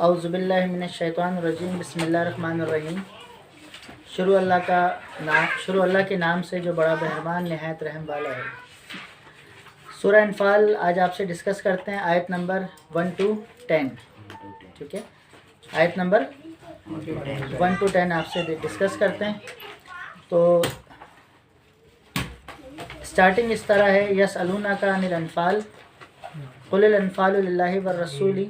اعوذ باللہ من الشیطان الرجیم، بسم اللہ الرحمن الرحیم۔ شروع اللہ کے نام سے جو بڑا مہربان نہایت رحم والا ہے۔ سورہ انفال آج آپ سے ڈسکس کرتے ہیں، آیت نمبر 1 to 10، ٹھیک ہے؟ آیت نمبر 1 to 10 آپ سے ڈسکس کرتے ہیں۔ تو اسٹارٹنگ اس طرح ہے، یسألونک عن الانفال قل الانفال للہ والرسول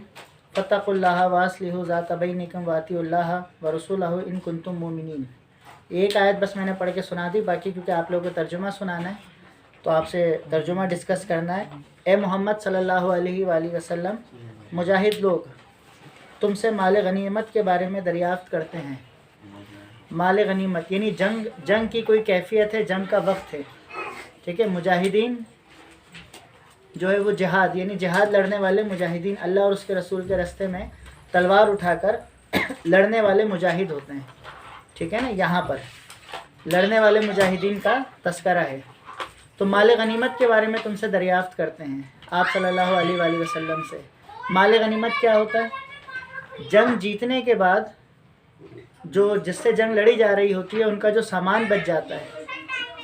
فاتقوا اللہ واصلحوا ذات بینکم واطیعوا اللہ ورسولہ ان کنتم مؤمنین۔ ایک آیت بس میں نے پڑھ کے سنا دی، باقی کیونکہ آپ لوگوں کو ترجمہ سنانا ہے تو آپ سے ترجمہ ڈسکس کرنا ہے۔ اے محمد صلی اللہ علیہ وآلہ وسلم، مجاہد لوگ تم سے مال غنیمت کے بارے میں دریافت کرتے ہیں۔ مال غنیمت یعنی جنگ کی کوئی کیفیت ہے، جنگ کا وقت ہے، ٹھیک ہے؟ مجاہدین جو ہے وہ جہاد یعنی جہاد لڑنے والے مجاہدین، اللہ اور اس کے رسول کے راستے میں تلوار اٹھا کر لڑنے والے مجاہد ہوتے ہیں، ٹھیک ہے نا؟ یہاں پر لڑنے والے مجاہدین کا تذکرہ ہے۔ تو مال غنیمت کے بارے میں تم سے دریافت کرتے ہیں آپ صلی اللہ علیہ وآلہ وسلم سے۔ مال غنیمت کیا ہوتا ہے؟ جنگ جیتنے کے بعد جو جس سے جنگ لڑی جا رہی ہوتی ہے ان کا جو سامان بچ جاتا ہے،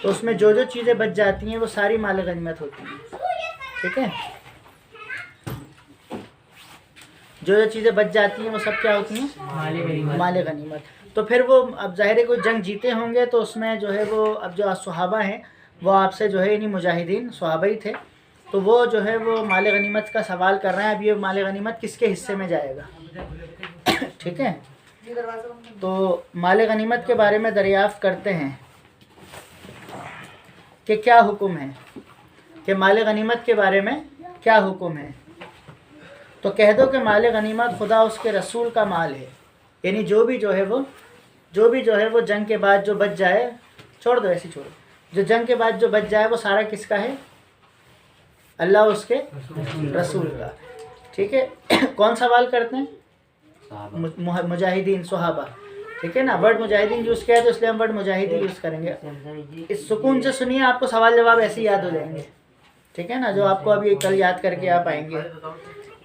تو اس میں جو چیزیں بچ جاتی ہیں وہ ساری مال غنیمت ہوتی ہیں، ٹھیک ہے؟ جو چیزیں بچ جاتی ہیں وہ سب کیا ہوتی ہیں؟ مال غنیمت۔ تو پھر وہ اب ظاہر ہے کوئی جنگ جیتے ہوں گے تو اس میں جو ہے وہ اب جو صحابہ ہیں وہ آپ سے جو ہے یعنی مجاہدین صحابہ ہی تھے، تو وہ جو ہے وہ مال غنیمت کا سوال کر رہے ہیں۔ اب یہ مال غنیمت کس کے حصے میں جائے گا، ٹھیک ہے؟ تو مال غنیمت کے بارے میں دریافت کرتے ہیں کہ کیا حکم ہے، کہ مال غنیمت کے بارے میں کیا حکم ہے۔ تو کہہ دو کہ مال غنیمت خدا اس کے رسول کا مال ہے، یعنی جو بھی جو ہے وہ جنگ کے بعد جو بچ جائے، چھوڑ دو ایسی چھوڑو، جو جنگ کے بعد جو بچ جائے وہ سارا کس کا ہے؟ اللہ اور اس کے رسول کا، ٹھیک ہے؟ کون سوال کرتے ہیں؟ مجاہدین صحابہ، ٹھیک ہے نا؟ ورڈ مجاہدین یوز کیا ہے تو اس لیے ہم ورڈ مجاہدین یوز کریں گے۔ اس سکون سے سنیے، آپ کو سوال جواب ایسے ہی یاد ہو جائیں گے، ٹھیک ہے نا؟ جو آپ کو ابھی کل یاد کر کے آپ آئیں گے۔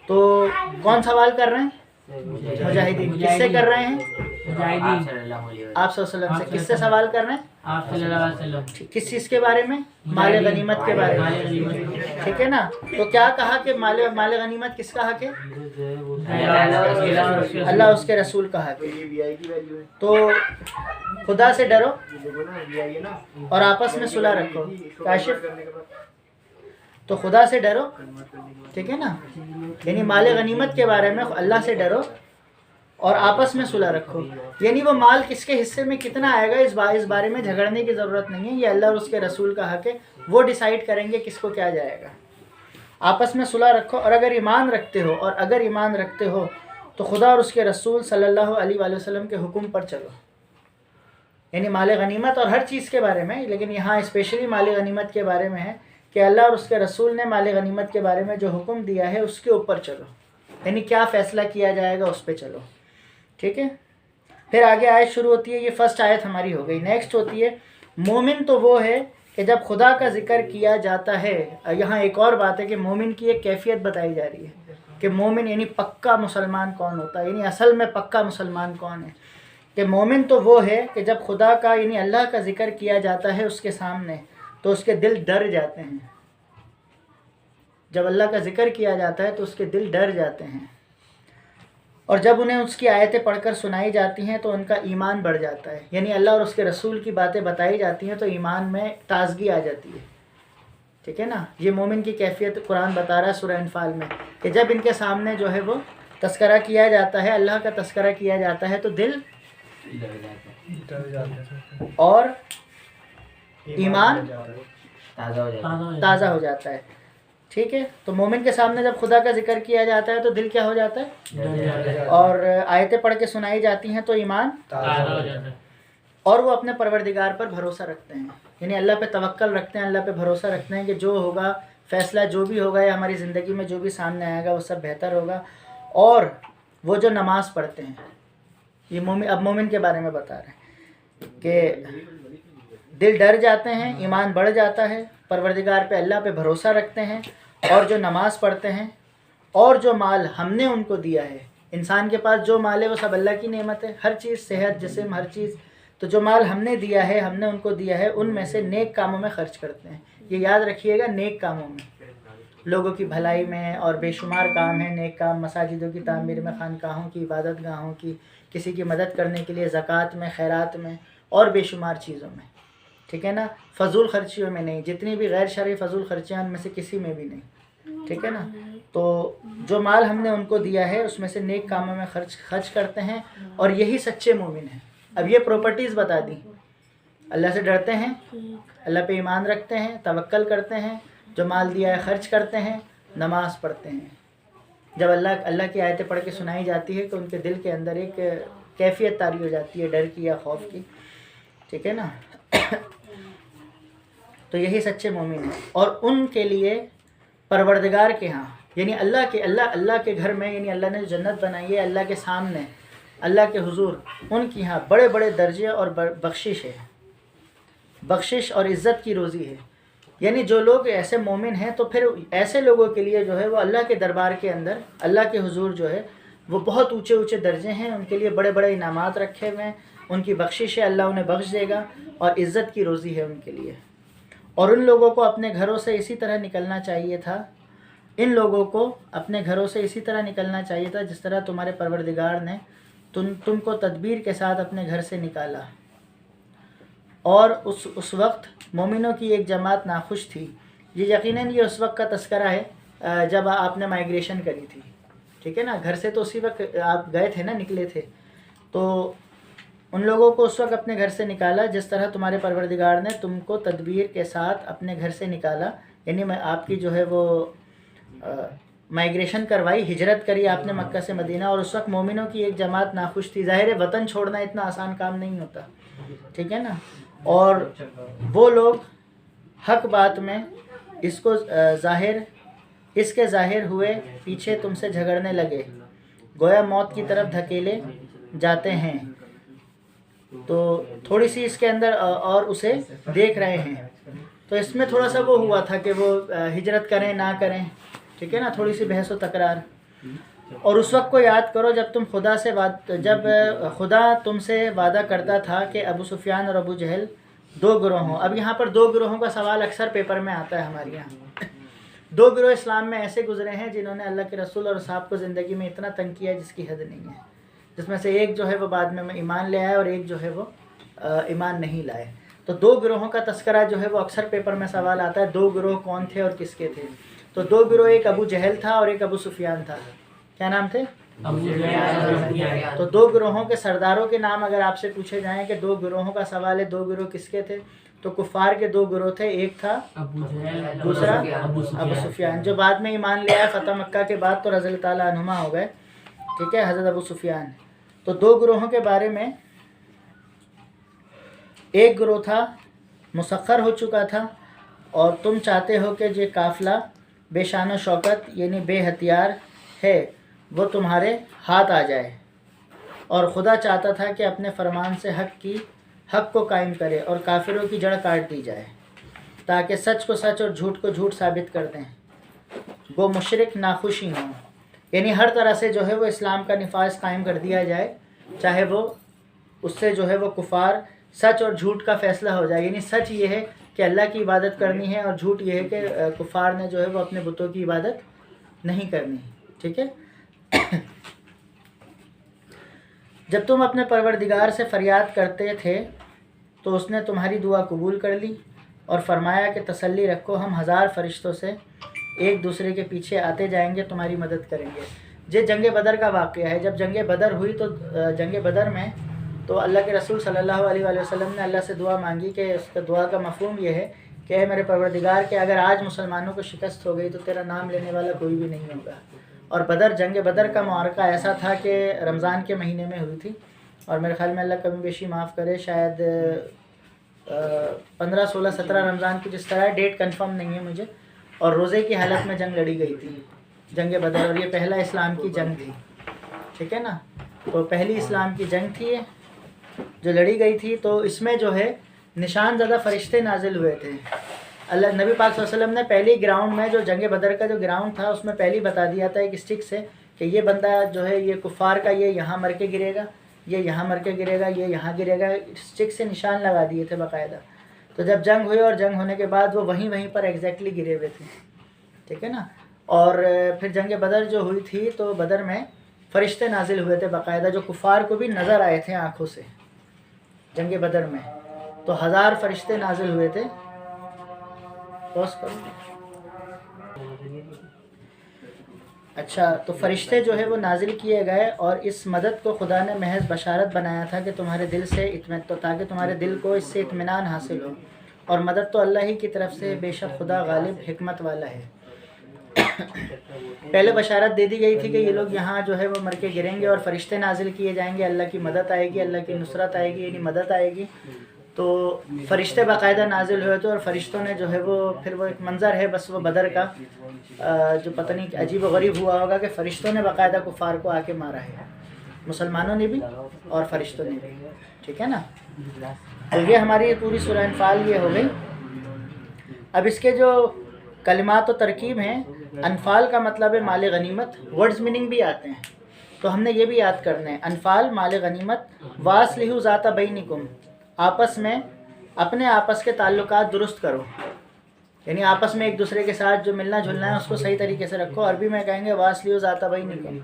تو کون سوال کر رہے ہیں؟ مجاہدین۔ کس سے کر رہے ہیں؟ آپ صلی اللہ علیہ وسلم سے۔ کس سے سوال کر رہے ہیں؟ آپ صلی اللہ علیہ وسلم۔ کس چیز کے بارے میں؟ مال غنیمت کے بارے میں، ٹھیک ہے نا؟ تو کیا کہا کہ مال غنیمت کس کا حق ہے؟ اللہ اس کے رسول کا حق ہے۔ تو خدا سے ڈرو اور آپس میں صلح رکھو۔ کاشف، تو خدا سے ڈرو، ٹھیک ہے نا؟ یعنی مال غنیمت کے بارے میں اللہ سے ڈرو اور آپس میں صلح رکھو، یعنی وہ مال کس کے حصے میں کتنا آئے گا اس بارے میں جھگڑنے کی ضرورت نہیں ہے، یہ اللہ اور اس کے رسول کا حق ہے، وہ ڈیسائیڈ کریں گے کس کو کیا جائے گا۔ آپس میں صلح رکھو، اور اگر ایمان رکھتے ہو تو خدا اور اس کے رسول صلی اللہ علیہ وآلہ وسلم کے حکم پر چلو، یعنی مال غنیمت اور ہر چیز کے بارے میں، لیکن یہاں اسپیشلی مال غنیمت کے بارے میں ہے کہ اللہ اور اس کے رسول نے مال غنیمت کے بارے میں جو حکم دیا ہے اس کے اوپر چلو، یعنی کیا فیصلہ کیا جائے گا اس پہ چلو، ٹھیک ہے؟ پھر آگے آیت شروع ہوتی ہے، یہ فرسٹ آیت ہماری ہو گئی۔ نیکسٹ ہوتی ہے مومن تو وہ ہے کہ جب خدا کا ذکر کیا جاتا ہے۔ یہاں ایک اور بات ہے کہ مومن کی ایک کیفیت بتائی جا رہی ہے کہ مومن یعنی پکا مسلمان کون ہوتا ہے، یعنی اصل میں پکا مسلمان کون ہے؟ کہ مومن تو وہ ہے کہ جب خدا کا یعنی اللہ کا ذکر کیا جاتا ہے اس کے سامنے تو اس کے دل ڈر جاتے ہیں۔ جب اللہ کا ذکر کیا جاتا ہے تو اس کے دل ڈر جاتے ہیں، اور جب انہیں اس کی آیتیں پڑھ کر سنائی جاتی ہیں تو ان کا ایمان بڑھ جاتا ہے، یعنی اللہ اور اس کے رسول کی باتیں بتائی جاتی ہیں تو ایمان میں تازگی آ جاتی ہے، ٹھیک ہے نا؟ یہ مومن کی کیفیت قرآن بتا رہا ہے سورہ انفال میں کہ جب ان کے سامنے جو ہے وہ تذکرہ کیا جاتا ہے، اللہ کا تذکرہ کیا جاتا ہے تو دل اور ایمان تازہ ہو جاتا ہے، ٹھیک ہے؟ تو مومن کے سامنے جب خدا کا ذکر کیا جاتا ہے تو دل کیا ہو جاتا ہے، اور آیتیں پڑھ کے سنائی جاتی ہیں تو ایمان تازہ ہو جاتا ہے، اور وہ اپنے پروردگار پر بھروسہ رکھتے ہیں، یعنی اللہ پہ توکل رکھتے ہیں، اللہ پہ بھروسہ رکھتے ہیں کہ جو ہوگا فیصلہ جو بھی ہوگا یا ہماری زندگی میں جو بھی سامنے آئے گا وہ سب بہتر ہوگا۔ اور وہ جو نماز پڑھتے ہیں، یہ اب مومن کے بارے میں بتا رہے ہیں کہ دل ڈر جاتے ہیں، ایمان بڑھ جاتا ہے، پروردگار پہ اللہ پہ بھروسہ رکھتے ہیں، اور جو نماز پڑھتے ہیں، اور جو مال ہم نے ان کو دیا ہے انسان کے پاس جو مال ہے وہ سب اللہ کی نعمت ہے، ہر چیز، صحت، جسم، ہر چیز. تو جو مال ہم نے دیا ہے، ہم نے ان کو دیا ہے، ان میں سے نیک کاموں میں خرچ کرتے ہیں. یہ یاد رکھیے گا، نیک کاموں میں، لوگوں کی بھلائی میں. اور بے شمار کام ہیں نیک کام، مساجدوں کی تعمیر میں، خانقاہوں کی، عبادت گاہوں کی، کسی کی مدد کرنے کے لیے، زکوٰۃ میں، خیرات میں، اور بے شمار چیزوں میں. ٹھیک ہے نا، فضول خرچیوں میں نہیں. جتنی بھی غیر شرعی فضول خرچیاں، ان میں سے کسی میں بھی نہیں. ٹھیک ہے نا. تو جو مال ہم نے ان کو دیا ہے اس میں سے نیک کاموں میں خرچ کرتے ہیں، اور یہی سچے مومن ہیں. اب یہ پراپرٹیز بتا دیں. اللہ سے ڈرتے ہیں، اللہ پہ ایمان رکھتے ہیں، توکل کرتے ہیں، جو مال دیا ہے خرچ کرتے ہیں، نماز پڑھتے ہیں. جب اللہ کی آیتیں پڑھ کے سنائی جاتی ہے تو ان کے دل کے اندر ایک کیفیت طاری ہو جاتی ہے، ڈر کی یا خوف کی. ٹھیک ہے نا. تو یہی سچے مومن ہیں. اور ان کے لیے پروردگار کے ہاں، یعنی اللہ کے گھر میں، یعنی اللہ نے جو جنت بنائی ہے، اللہ کے سامنے، اللہ کے حضور، ان کی ہاں بڑے بڑے درجے اور بخشش ہے، بخشش اور عزت کی روزی ہے. یعنی جو لوگ ایسے مومن ہیں تو پھر ایسے لوگوں کے لیے جو ہے وہ اللہ کے دربار کے اندر، اللہ کے حضور جو ہے وہ بہت اونچے اونچے درجے ہیں. ان کے لیے بڑے بڑے انعامات رکھے ہوئے ہیں، ان کی بخشش ہے، اللہ انہیں بخش دے گا، اور عزت کی روزی ہے ان کے لیے. اور ان لوگوں کو اپنے گھروں سے اسی طرح نکلنا چاہیے تھا، ان لوگوں کو اپنے گھروں سے اسی طرح نکلنا چاہیے تھا جس طرح تمہارے پروردگار نے تم کو تدبیر کے ساتھ اپنے گھر سے نکالا. اور اس وقت مومنوں کی ایک جماعت ناخوش تھی. یہ یقیناً یہ اس وقت کا تذکرہ ہے جب آپ نے مائیگریشن کری تھی. ٹھیک ہے نا. گھر سے تو اسی وقت آپ گئے تھے نا، نکلے تھے. تو ان لوگوں کو اس وقت اپنے گھر سے نکالا جس طرح تمہارے پروردگار نے تم کو تدبیر کے ساتھ اپنے گھر سے نکالا. یعنی آپ کی جو ہے وہ مائیگریشن کروائی، ہجرت کری آپ نے مکہ سے مدینہ. اور اس وقت مومنوں کی ایک جماعت ناخوش تھی. ظاہر ہے وطن چھوڑنا اتنا آسان کام نہیں ہوتا. ٹھیک ہے نا. اور وہ لوگ حق بات میں اس کے ظاہر ہوئے پیچھے تم سے جھگڑنے لگے، گویا موت کی طرف دھکیلے جاتے ہیں. تو تھوڑی سی اس کے اندر اور اسے دیکھ رہے ہیں. تو اس میں تھوڑا سا وہ ہوا تھا کہ وہ ہجرت کریں نہ کریں. ٹھیک ہے نا. تھوڑی سی بحث و تکرار. اور اس وقت کو یاد کرو جب خدا تم سے وعدہ کرتا تھا کہ ابو سفیان اور ابو جہل دو گروہ ہوں. اب یہاں پر دو گروہوں کا سوال اکثر پیپر میں آتا ہے ہمارے یہاں. دو گروہ اسلام میں ایسے گزرے ہیں جنہوں نے اللہ کے رسول اور صحابہ کو زندگی میں اتنا تنگ کیا جس کی حد نہیں ہے. جس میں سے ایک جو ہے وہ بعد میں ایمان لے آئے اور ایک جو ہے وہ ایمان نہیں لائے. تو دو گروہوں کا تذکرہ جو ہے وہ اکثر پیپر میں سوال آتا ہے. دو گروہ کون تھے اور کس کے تھے؟ تو دو گروہ، ایک ابو جہل تھا اور ایک ابو سفیان تھا. کیا نام تھے؟ تو دو گروہوں کے سرداروں کے نام اگر آپ سے پوچھے جائیں کہ دو گروہوں کا سوال ہے، دو گروہ کس کے تھے، تو کفار کے دو گروہ تھے. ایک تھا دوسرا ابو سفیان، جو بعد میں ایمان لے آیا فتح مکہ کے بعد، تو رضی اللہ تعالیٰ عنہما ہو گئے. ٹھیک ہے، حضرت ابو سفیان. تو دو گروہوں کے بارے میں، ایک گروہ تھا مسخر ہو چکا تھا، اور تم چاہتے ہو کہ یہ قافلہ بے شان و شوکت یعنی بے ہتھیار ہے وہ تمہارے ہاتھ آ جائے. اور خدا چاہتا تھا کہ اپنے فرمان سے حق کو قائم کرے اور کافروں کی جڑ کاٹ دی جائے، تاکہ سچ کو سچ اور جھوٹ کو جھوٹ ثابت کر دیں. وہ مشرک ناخوشی ہوں، یعنی ہر طرح سے جو ہے وہ اسلام کا نفاذ قائم کر دیا جائے، چاہے وہ اس سے جو ہے وہ کفار، سچ اور جھوٹ کا فیصلہ ہو جائے. یعنی سچ یہ ہے کہ اللہ کی عبادت کرنی ہے، اور جھوٹ یہ ہے کہ کفار نے جو ہے وہ اپنے بتوں کی عبادت نہیں کرنی. ٹھیک ہے. جب تم اپنے پروردگار سے فریاد کرتے تھے تو اس نے تمہاری دعا قبول کر لی اور فرمایا کہ تسلی رکھو، ہم 1000 فرشتوں سے ایک دوسرے کے پیچھے آتے جائیں گے، تمہاری مدد کریں گے. یہ جنگ بدر کا واقعہ ہے. جب جنگ بدر ہوئی تو جنگ بدر میں تو اللہ کے رسول صلی اللہ علیہ وآلہ وسلم نے اللہ سے دعا مانگی کہ اس کا دعا کا مفہوم یہ ہے کہ اے میرے پروردگار کہ اگر آج مسلمانوں کو شکست ہو گئی تو تیرا نام لینے والا کوئی بھی نہیں ہوگا. اور جنگ بدر کا معرکہ ایسا تھا کہ رمضان کے مہینے میں ہوئی تھی، اور میرے خیال میں اللہ کمی بیشی معاف کرے شاید 15 16 17 رمضان کی جس طرح ڈیٹ کنفرم نہیں ہے مجھے. اور روزے کی حالت میں جنگ لڑی گئی تھی، جنگ بدر. اور یہ پہلا اسلام کی جنگ تھی. ٹھیک ہے نا. تو پہلی اسلام کی جنگ تھی جو لڑی گئی تھی. تو اس میں جو ہے نشان زدہ فرشتے نازل ہوئے تھے. اللہ نبی پاک صلی اللہ علیہ وسلم نے پہلی گراؤنڈ میں جو جنگ بدر کا جو گراؤنڈ تھا اس میں پہلی بتا دیا تھا ایک اسٹک سے کہ یہ بندہ جو ہے یہ کفار کا یہ یہاں مر کے گرے گا، یہ یہاں مر کے گرے گا، یہ یہاں گرے گا، اسٹک سے نشان لگا دیے تھے باقاعدہ. تو جب جنگ ہوئی اور جنگ ہونے کے بعد وہ وہیں پر ایگزیکٹلی گرے ہوئے تھے، ٹھیک ہے نا. اور پھر جنگ بدر جو ہوئی تھی تو بدر میں فرشتے نازل ہوئے تھے باقاعدہ، جو کفار کو بھی نظر آئے تھے آنکھوں سے جنگ بدر میں. تو 1000 فرشتے نازل ہوئے تھے. اچھا، تو فرشتے جو ہے وہ نازل کیے گئے اور اس مدد کو خدا نے محض بشارت بنایا تھا کہ تمہارے دل سے تاکہ تمہارے دل کو اس سے اطمینان حاصل ہو. اور مدد تو اللہ ہی کی طرف سے، بے شک خدا غالب حکمت والا ہے. پہلے بشارت دے دی گئی تھی کہ یہ لوگ یہاں جو ہے وہ مر کے گریں گے اور فرشتے نازل کیے جائیں گے، اللہ کی مدد آئے گی، اللہ کی نصرت آئے گی، یعنی مدد آئے گی. تو فرشتے باقاعدہ نازل ہوئے تھے اور فرشتوں نے جو ہے وہ پھر وہ ایک منظر ہے بس وہ بدر کا جو پتہ نہیں عجیب و غریب ہوا ہوگا کہ فرشتوں نے باقاعدہ کفار کو آ کے مارا ہے، مسلمانوں نے بھی اور فرشتوں نے بھی. ٹھیک ہے نا. تو یہ ہماری پوری سورہ انفال یہ ہو گئی. اب اس کے جو کلمات و ترکیب ہیں، انفال کا مطلب ہے مال غنیمت، ورڈز میننگ بھی آتے ہیں تو ہم نے یہ بھی یاد کرنا ہے. انفال مال غنیمت، واصلحوا ذات بینکم، آپس میں اپنے آپس کے تعلقات درست کرو، یعنی آپس میں ایک دوسرے کے ساتھ جو ملنا جلنا ہے اس کو صحیح طریقے سے رکھو. عربی میں کہیں گے واصلحوا ذات بینکم.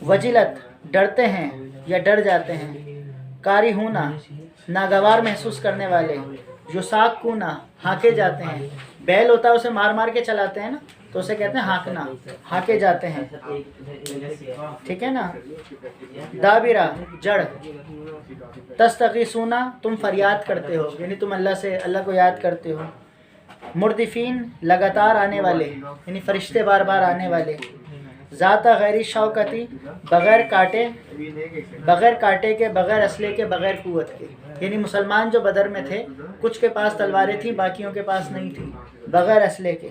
وجلت، ڈرتے ہیں یا ڈر جاتے ہیں. کارہونا، ناگوار محسوس کرنے والے. یساقونا، ہانکے جاتے ہیں. بیل ہوتا ہے اسے مار مار کے چلاتے ہیں نا تو اسے کہتے ہیں ہانکنا، ہانکے جاتے ہیں. ٹھیک ہے نا. دابرہ، جڑ. تستغیثون، تم فریاد کرتے ہو، یعنی تم اللہ کو یاد کرتے ہو. مردفین، لگاتار آنے والے، یعنی فرشتے بار بار آنے والے. ذات غیر شوکتی، بغیر کاٹے کے، بغیر اسلحے کے، بغیر قوت کے. یعنی مسلمان جو بدر میں تھے کچھ کے پاس تلواریں تھیں، باقیوں کے پاس نہیں تھیں، بغیر اسلحے کے.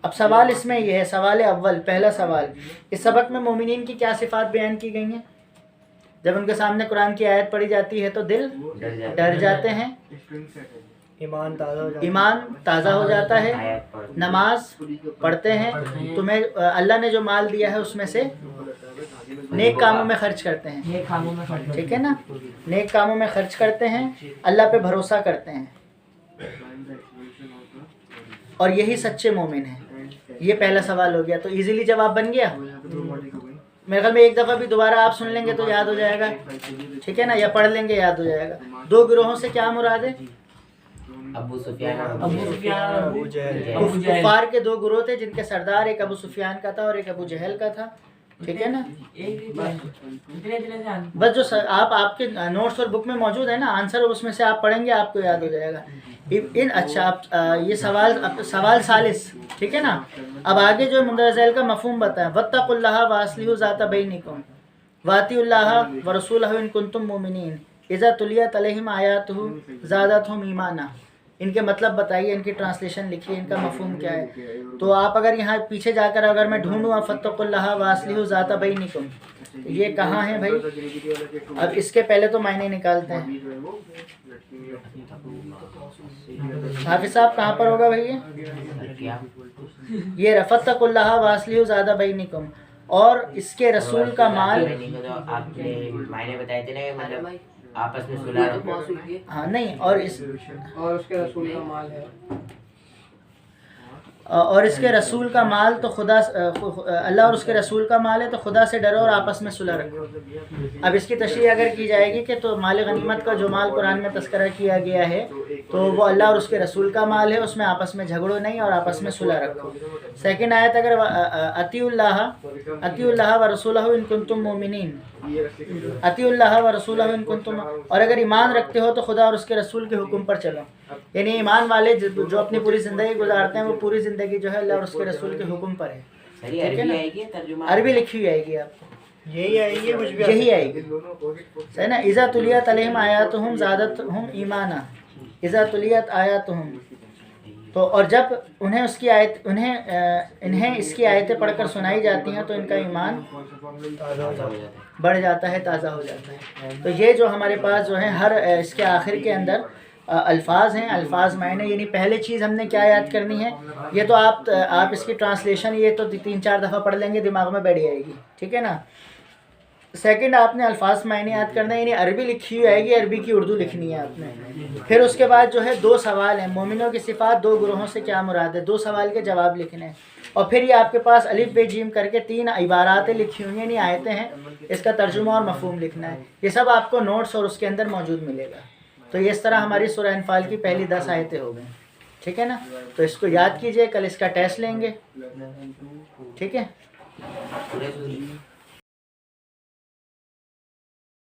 اب سوال اس میں یہ ہے، سوال اول، پہلا سوال، اس سبق میں مومنین کی کیا صفات بیان کی گئی ہیں؟ جب ان کے سامنے قرآن کی آیت پڑھی جاتی ہے تو دل ڈر جاتے ہیں، ایمان تازہ ہو جاتا ہے، نماز پڑھتے ہیں، تمہیں اللہ نے جو مال دیا ہے اس میں سے نیک کاموں میں خرچ کرتے ہیں. ٹھیک ہے نا. نیک کاموں میں خرچ کرتے ہیں، اللہ پہ بھروسہ کرتے ہیں، اور یہی سچے مومن ہیں. یہ پہلا سوال ہو گیا. تو ایزیلی جواب بن گیا. میرے خیال میں ایک دفعہ بھی دوبارہ آپ سن لیں گے تو یاد ہو جائے گا. ٹھیک ہے نا. یا پڑھ لیں گے یاد ہو جائے گا. 2 گروہوں سے کیا مراد ہے؟ ابو سفیان، کفار کے 2 گروہ تھے جن کے سردار ایک ابو سفیان کا تھا اور ایک ابو جہل کا تھا. ٹھیک ہے نا. بس جو آپ کے نوٹس اور بک میں موجود ہے نا آنسر، اس میں سے آپ پڑھیں گے آپ کو یاد ہو جائے گا. اچھا یہ سوال ثالث. ٹھیک ہے نا. اب آگے جو مندرجہ ذیل کا مفہوم بتائیں. واتقوا اللہ واصلحوا ذات بینکم واطیعوا اللہ ورسولہ ان کنتم مؤمنین اذا تلیت علیہم آیاتہ زادتہم ایمانا. ان کے مطلب بتائیے، ان کی ٹرانسلیشن لکھیے، ان کا مفہوم کیا ہے. تو آپ اگر یہاں پیچھے جا کر اگر میں ڈھونڈوں فاتقوا اللہ واصلحوا ذات بینکم، یہ کہاں ہے بھائی؟ اب اس کے پہلے تو معنی نکالتے ہیں. حافظ صاحب کہاں پر ہوگا بھائی؟ یہ فاتقوا اللہ واصلحوا ذات بینکم، اور اس کے رسول کا مال. آپ نے معنی بتائے تھے نا، مطلب آپس میں صلح رکھو. ہاں نہیں، اور اس کے رسول کا مال ہے، اور اس کے رسول کا مال تو خدا، اللہ اور اس کے رسول کا مال ہے تو خدا سے ڈرو اور آپس میں صلح رکھو. اب اس کی تشریح اگر کی جائے گی کہ تو مال غنیمت کا جو مال قرآن میں تذکرہ کیا گیا ہے تو وہ اللہ اور اس کے رسول کا مال ہے، اس میں آپس میں جھگڑو نہیں اور آپس میں صلح رکھو. سیکنڈ آیت اگر اطیعوا اللہ ورسولہ ان کنتم مؤمنین، اطیعوا اللہ ورسولہ ان کنتم، اور اگر ایمان رکھتے ہو تو خدا اور اس کے رسول کے حکم پر چلو. یعنی ایمان والے جو اپنی پوری زندگی گزارتے ہیں وہ پوری زندگی جو ہے اللہ اور اس کے رسول کے حکم پر ہے. عربی لکھی ہوئی آئے گی آپ کو، یہی آئے گی صحیح نا. اذا تلیت علیہم آیاتہم زادتہم ایمانا، اذا تلیت آیاتہم. تو اور جب انہیں اس کی آیتیں پڑھ کر سنائی جاتی ہیں تو ان کا ایمان بڑھ جاتا ہے، تازہ ہو جاتا ہے. تو یہ جو ہمارے پاس جو ہے ہر اس کے آخر کے اندر الفاظ ہیں، الفاظ معنی، یعنی پہلے چیز ہم نے کیا یاد کرنی ہے، یہ تو آپ اس کی ٹرانسلیشن یہ تو 3-4 دفعہ پڑھ لیں گے، دماغ میں بیٹھ جائے گی، ٹھیک ہے نا۔ سیکنڈ آپ نے الفاظ معنی یاد کرنا ہے، یعنی عربی لکھی ہوئی آئے گی، عربی کی اردو لکھنی ہے آپ نے۔ پھر اس کے بعد جو ہے 2 سوال ہیں، مومنوں کی صفات 2 گروہوں سے کیا مراد ہے، 2 سوال کے جواب لکھنے ہیں۔ اور پھر یہ آپ کے پاس الف ب جیم کر کے 3 عباراتیں لکھی ہوئی ہیں، یعنی آیتیں ہیں، اس کا ترجمہ اور مفہوم لکھنا ہے۔ یہ سب آپ کو نوٹس اور اس کے اندر موجود ملے گا۔ تو یہ اس طرح ہماری سورہ انفال کی پہلی 10 آیتیں ہو گئیں، ٹھیک ہے نا۔ تو اس کو یاد کیجئے، کل اس کا ٹیسٹ لیں گے، ٹھیک ہے۔ سورہ